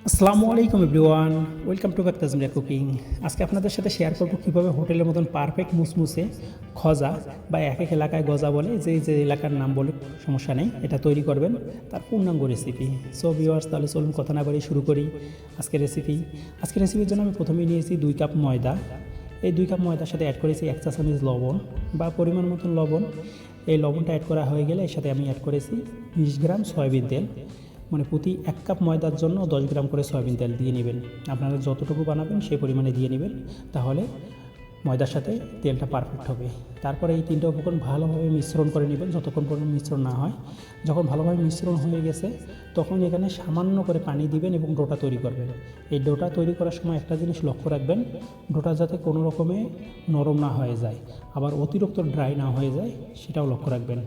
আসসালামু আলাইকুম everyone, welcome to back Tajmira cooking. আজকে আপনাদের সাথে শেয়ার করব কীভাবে হোটেলের মতন পারফেক্ট মুসমুসে খজা বা এক এক এলাকায় গজা বলে যে এলাকার নাম বলে সমস্যা নেই, এটা তৈরি করবেন তার পূর্ণাঙ্গ রেসিপি। সো ভিউয়ার্স, তাহলে চলুন কথা না বলে শুরু করি আজকের রেসিপির জন্য আমি প্রথমেই নিয়েছি 2 কাপ ময়দা। এই 2 কাপ ময়দার সাথে অ্যাড করেছি 1 চা চামচ লবণ বা পরিমাণ মতন লবণ। এই লবণটা অ্যাড করা হয়ে গেলে এর সাথে আমি অ্যাড করেছি 20 গ্রাম সয়াবিন তেল। মানে প্রতি 1 কাপ ময়দার জন্য 10 গ্রাম করে সয়াবিন তেল দিয়ে নেবেন। আপনারা যতটুকু বানাবেন সেই পরিমাণে দিয়ে নেবেন, তাহলে ময়দার সাথে তেলটা পারফেক্ট হবে। তারপরে এই 3টা উপকরণ ভালোভাবে মিশ্রণ করে নেবেন যতক্ষণ পর্যন্ত মিশ্রণ না হয়। যখন ভালোভাবে মিশ্রণ হয়ে গেছে তখন এখানে সামান্য করে পানি দিবেন এবং ডোটা তৈরি করবেন। এই ডোটা তৈরি করার সময় একটা জিনিস লক্ষ্য রাখবেন, ডোটা যাতে কোনো রকমে নরম না হয়ে যায়, আবার অতিরিক্ত ড্রাই না হয়ে যায় সেটাও লক্ষ্য রাখবেন।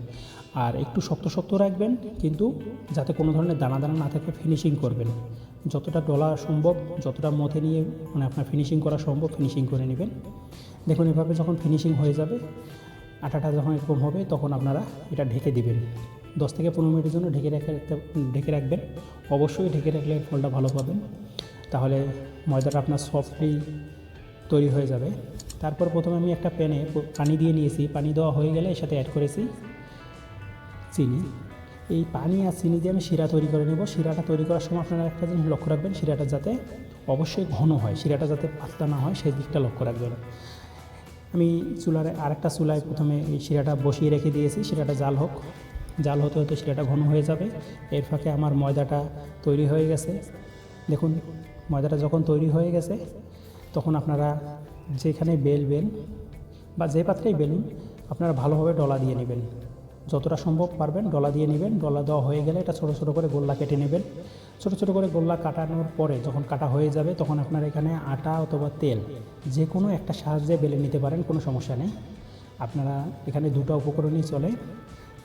আর একটু শক্ত শক্ত রাখবেন, কিন্তু যাতে কোনো ধরনের দানা দানা না থাকে ফিনিশিং করবেন। যতটা ডলা সম্ভব, যতটা মথে নিয়ে মানে আপনার ফিনিশিং করা সম্ভব ফিনিশিং করে নেবেন। দেখুন এভাবে যখন ফিনিশিং হয়ে যাবে, আটাটা যখন এরকম হবে তখন আপনারা এটা ঢেকে দিবেন। 10 থেকে 15 মিনিটের জন্য ঢেকে রাখবেন। অবশ্যই ঢেকে রাখলে ফলটা ভালো পাবেন, তাহলে ময়দাটা আপনার সফটলি তৈরি হয়ে যাবে। তারপর প্রথমে আমি একটা প্যানে পানি দিয়ে নিয়েছি। পানি দেওয়া হয়ে গেলে এর সাথে অ্যাড করেছি চিনি। এই পানি আর চিনি দিয়ে আমি শিরা তৈরি করে নেব। শিরাটা তৈরি করার সময় আপনারা একটা জিনিস লক্ষ্য রাখবেন, শিরাটা যাতে অবশ্যই ঘন হয়, শিরাটা যাতে পাতলা না হয় সেই দিকটা লক্ষ্য রাখবেন। আমি আরেকটা চুলায় প্রথমে এই শিরাটা বসিয়ে রেখে দিয়েছি। শিরাটা জাল হতে হতে শিরাটা ঘন হয়ে যাবে। এর ফাঁকে আমার ময়দাটা তৈরি হয়ে গেছে। দেখুন ময়দাটা যখন তৈরি হয়ে গেছে তখন আপনারা যেখানে বেলবেন বা যে পাত্রেই বেলুন আপনারা ভালোভাবে ডলা দিয়ে নেবেন। যতটা সম্ভব পারবেন ডলা দিয়ে নেবেন। ডলা দেওয়া হয়ে গেলে এটা ছোটো ছোটো করে গোল্লা কেটে নেবেন। ছোটো ছোটো করে গোল্লা কাটানোর পরে যখন কাটা হয়ে যাবে তখন আপনারা এখানে আটা অথবা তেল যে কোনো একটা সাহায্যে বেলে নিতে পারেন, কোনো সমস্যা নেই। আপনারা এখানে 2টা উপকরণই চলে।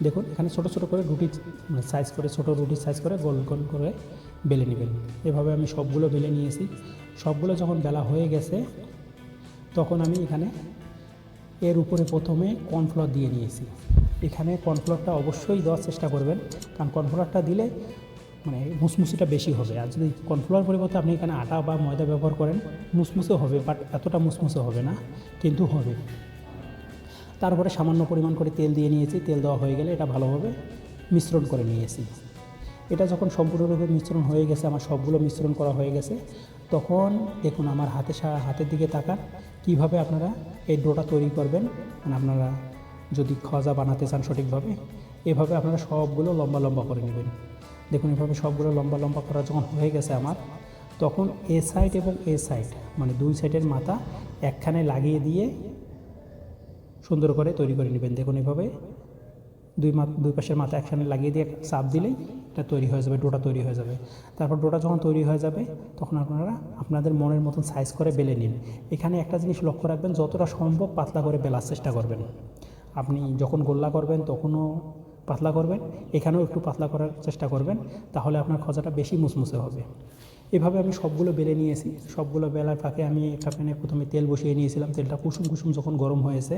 দেখুন এখানে ছোটো ছোটো করে ছোটো রুটির সাইজ করে গোল গোল করে বেলে নেবেন। এভাবে আমি সবগুলো বেলে নিয়েছি। সবগুলো যখন বেলা হয়ে গেছে তখন আমি এখানে এর উপরে প্রথমে কর্নফ্লাওয়ার দিয়ে নিয়েছি। এখানে কর্নফ্লাওয়ারটা অবশ্যই দেওয়ার চেষ্টা করবেন, কারণ কর্নফ্লাওয়ারটা দিলে মানে মুসমুসিটা বেশি হবে। আর যদি কর্নফ্লাওয়ার পরিবর্তে আপনি এখানে আটা বা ময়দা ব্যবহার করেন মুসমুসে হবে, বাট এতটা মুসমুসে হবে না, কিন্তু হবে। তারপরে সামান্য পরিমাণ করে তেল দিয়ে নিয়েছি। তেল দেওয়া হয়ে গেলে এটা ভালোভাবে মিশ্রণ করে নিয়েছি। এটা যখন সম্পূর্ণরূপে মিশ্রণ হয়ে গেছে, আমার সবগুলো মিশ্রণ করা হয়ে গেছে, তখন দেখুন আমার হাতের দিকে তাকান কীভাবে আপনারা এই ডোটা তৈরি করবেন। মানে আপনারা যদি খজা বানাতে চান সঠিকভাবে, এভাবে আপনারা সবগুলো লম্বা লম্বা করে নেবেন। দেখুন এভাবে সবগুলো লম্বা লম্বা করা যখন হয়ে গেছে আমার, তখন এ সাইড এবং এ সাইড মানে 2 সাইডের মাথা একখানে লাগিয়ে দিয়ে সুন্দর করে তৈরি করে নেবেন। দেখুন এভাবে 2 পাশের মাথা একসাথে লাগিয়ে দিয়ে চাপ দিলেই এটা তৈরি হয়ে যাবে, ডোটা তৈরি হয়ে যাবে। তারপর ডোটা যখন তৈরি হয়ে যাবে তখন আপনারা আপনাদের মনের মতন সাইজ করে বেলে নিন। এখানে একটা জিনিস লক্ষ্য রাখবেন, যতটা সম্ভব পাতলা করে বেলার চেষ্টা করবেন। আপনি যখন গোল্লা করবেন তখনও পাতলা করবেন, এখানেও একটু পাতলা করার চেষ্টা করবেন, তাহলে আপনার খজাটা বেশি মুসমুসে হবে। এভাবে আমি সবগুলো বেলে নিয়েছি। সবগুলো বেলার ফাঁকে আমি একটা প্যানে প্রথমে তেল বসিয়ে নিয়েছিলাম। তেলটা কুসুম কুসুম যখন গরম হয়েছে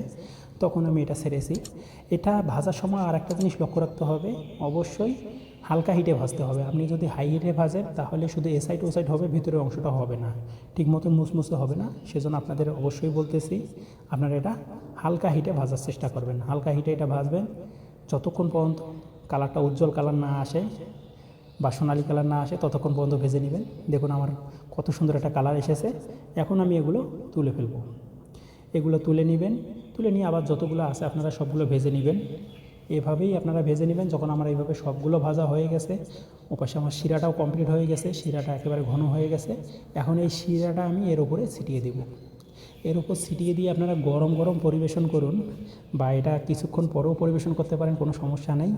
তখন আমি এটা ছেড়েছি। এটা ভাজার সময় আর একটা জিনিস লক্ষ্য রাখতে হবে, অবশ্যই হালকা হিটে ভাজতে হবে। আপনি যদি হাই হিটে ভাজেন তাহলে শুধু এ সাইড ও সাইড হবে, ভিতরের অংশটা হবে না, ঠিক মতো মুসমুসে হবে না। সেজন্য আপনাদের অবশ্যই বলতেছি আপনারা এটা হালকা হিটে ভাজার চেষ্টা করবেন। হালকা হিটে এটা ভাজবেন যতক্ষণ পর্যন্ত কালারটা উজ্জ্বল কালার না আসে বা সোনালি কালার না আসে, ততক্ষণ পর্যন্ত ভেজে নেবেন। দেখুন আমার কত সুন্দর একটা কালার এসেছে। এখন আমি এগুলো তুলে ফেলবো। এগুলো তুলে নেবেন, তুলে নিয়ে আবার যতগুলো আছে আপনারা সবগুলো ভেজে নেবেন। এভাবেই আপনারা ভেজে নেবেন। যখন আমার এইভাবে সবগুলো ভাজা হয়ে গেছে, ওপাশে আমার শিরাটাও কমপ্লিট হয়ে গেছে, শিরাটা একেবারে ঘন হয়ে গেছে। এখন এই শিরাটা আমি এর উপরে ছিটিয়ে দেব। এর উপর ছিটিয়ে দিয়ে আপনারা গরম গরম পরিবেশন করুন, বা এটা কিছুক্ষণ পরেও পরিবেশন করতে পারেন, কোনো সমস্যা নেই।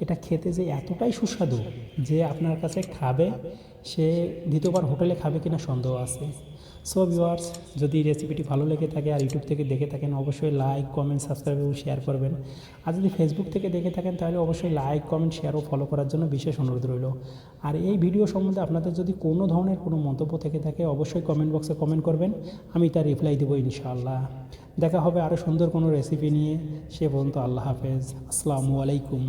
এটা খেতে যে এতটাই সুস্বাদু যে আপনার কাছে খাবে সে দ্বিতীয়বার হোটেলে খাবে কিনা সন্দেহ আছে। সো ভিউয়ার্স, যদি রেসিপিটি ভালো লেগে থাকে আর ইউটিউব থেকে দেখে থাকেন অবশ্যই লাইক, কমেন্ট, সাবস্ক্রাইব এবং শেয়ার করবেন। আর যদি ফেসবুক থেকে দেখে থাকেন তাহলে অবশ্যই লাইক, কমেন্ট, শেয়ার ও ফলো করার জন্য বিশেষ অনুরোধ রইল। আর এই ভিডিও সম্বন্ধে আপনাদের যদি কোনো ধরনের কোনো মন্তব্য থেকে থাকে অবশ্যই কমেন্ট বক্সে কমেন্ট করবেন, আমি তার রিপ্লাই দেবো ইনশাআল্লাহ। দেখা হবে আরও সুন্দর কোনো রেসিপি নিয়ে। সে পর্যন্ত আল্লাহ হাফেজ, আসসালামু আলাইকুম।